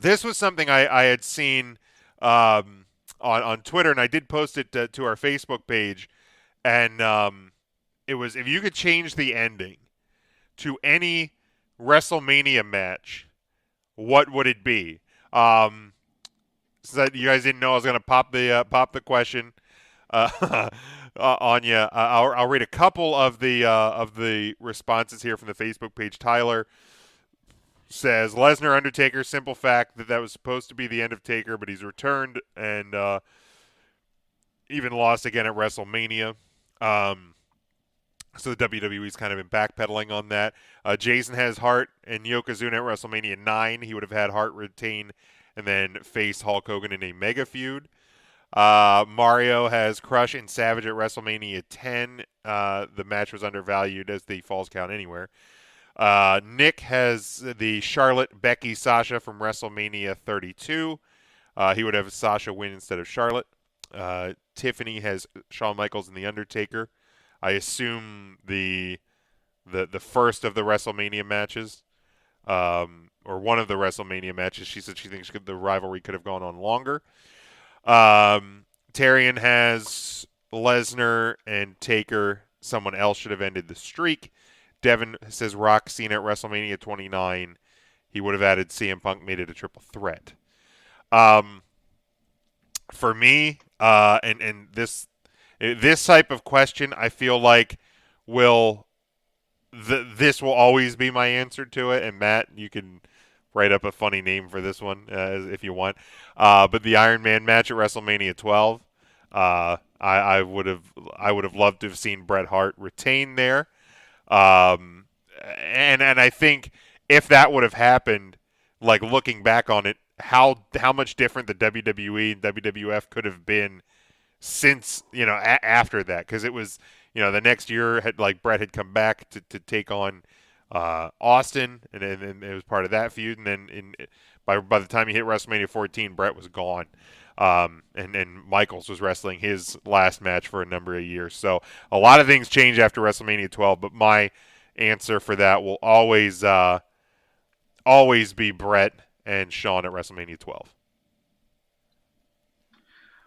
This was something I had seen on Twitter, and I did post it to our Facebook page. And it was, if you could change the ending to any WrestleMania match, what would it be? So that you guys didn't know I was going to pop the question on you. I'll read a couple of the responses here from the Facebook page. Tyler says Lesnar Undertaker. Simple fact that was supposed to be the end of Taker, but he's returned and even lost again at WrestleMania. So the WWE's kind of been backpedaling on that. Jason has Hart and Yokozuna at WrestleMania 9. He would have had Hart retain and then face Hulk Hogan in a mega feud. Mario has Crush and Savage at WrestleMania 10. The match was undervalued as the Falls Count Anywhere. Nick has the Charlotte, Becky, Sasha from WrestleMania 32. He would have Sasha win instead of Charlotte. Tiffany has Shawn Michaels and The Undertaker. I assume the first of the WrestleMania matches, or one of the WrestleMania matches. She said she thinks the rivalry could have gone on longer. Tarian has Lesnar and Taker. Someone else should have ended the streak. Devin says Rock Cena at WrestleMania 29. He would have added CM Punk, made it a triple threat. For me, and this type of question, I feel like this will always be my answer to it. And Matt, you can write up a funny name for this one if you want. But the Iron Man match at WrestleMania 12, I would have loved to have seen Bret Hart retain there. And I think if that would have happened, like looking back on it, how much different the WWE and WWF could have been since, after that, because it was, the next year Bret had come back to take on Austin, and it was part of that feud, and then by the time he hit WrestleMania 14, Bret was gone. And Michaels was wrestling his last match for a number of years. So a lot of things change after WrestleMania 12, but my answer for that will always be Bret and Shawn at WrestleMania 12.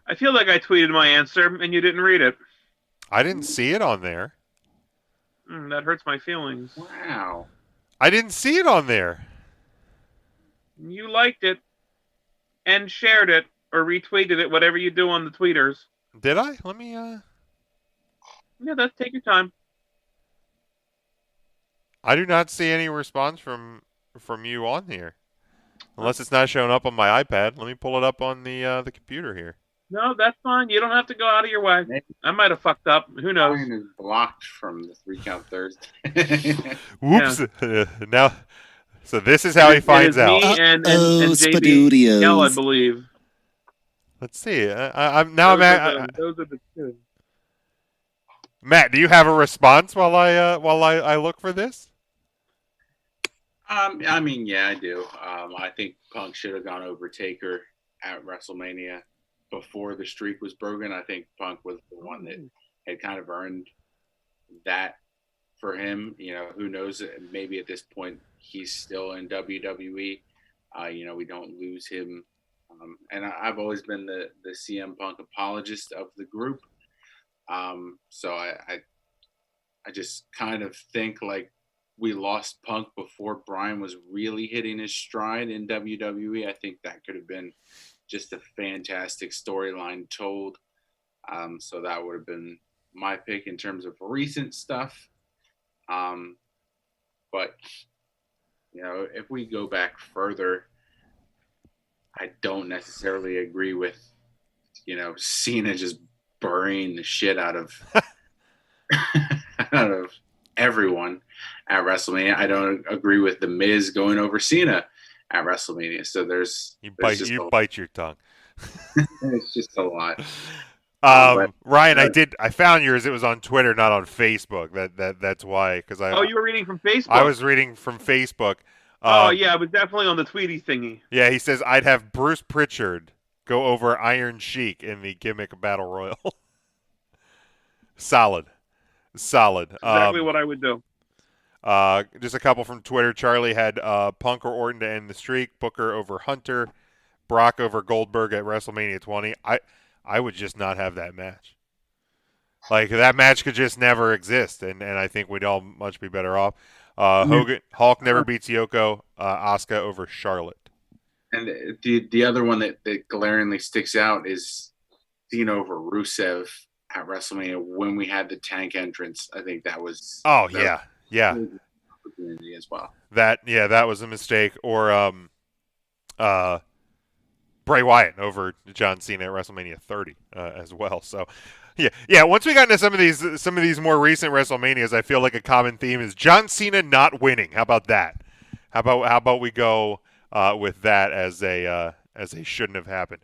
I feel like I tweeted my answer and you didn't read it. I didn't see it on there. That hurts my feelings. Wow. I didn't see it on there. You liked it and shared it or retweeted it, whatever you do on the tweeters. Did I? Let me Yeah, take your time. I do not see any response from you on here. Unless it's not showing up on my iPad. Let me pull it up on the computer here. No, that's fine. You don't have to go out of your way. I might have fucked up. Who knows? Mine is blocked from the 3 Count Thursday. Whoops. Yeah. Now, so this is how he finds out. Me and JB Yell, I believe. Let's see. I'm at. Those are the two. Matt, do you have a response while I look for this? I mean, yeah, I do. I think Punk should have gone over Taker at WrestleMania before the streak was broken. I think Punk was the one that had kind of earned that for him. Who knows? Maybe at this point he's still in WWE. We don't lose him. And I've always been the CM Punk apologist of the group. So I just kind of think like we lost Punk before Bryan was really hitting his stride in WWE. I think that could have been just a fantastic storyline told. So that would have been my pick in terms of recent stuff. But, if we go back further, I don't necessarily agree with, Cena just burying the shit out of out of everyone at WrestleMania. I don't agree with The Miz going over Cena at WrestleMania. So you bite your tongue. It's just a lot. Ryan, I found yours. It was on Twitter, not on Facebook. That's why. You were reading from Facebook. I was reading from Facebook. Yeah, I was definitely on the Tweety thingy. Yeah, he says I'd have Bruce Pritchard go over Iron Sheik in the gimmick battle royal. Solid. Exactly what I would do. Just a couple from Twitter. Charlie had Punk or Orton to end the streak. Booker over Hunter. Brock over Goldberg at WrestleMania 20. I would just not have that match. Like, that match could just never exist, and I think we'd all much be better off. Hulk never beats Yoko. Asuka over Charlotte. And the other one that glaringly sticks out is Cena over Rusev at WrestleMania when we had the tank entrance. I think that was yeah. opportunity as well. That was a mistake. Or Bray Wyatt over John Cena at WrestleMania 30 as well. So yeah. Once we got into some of these more recent WrestleManias, I feel like a common theme is John Cena not winning. How about that? How about we go with that as a shouldn't have happened.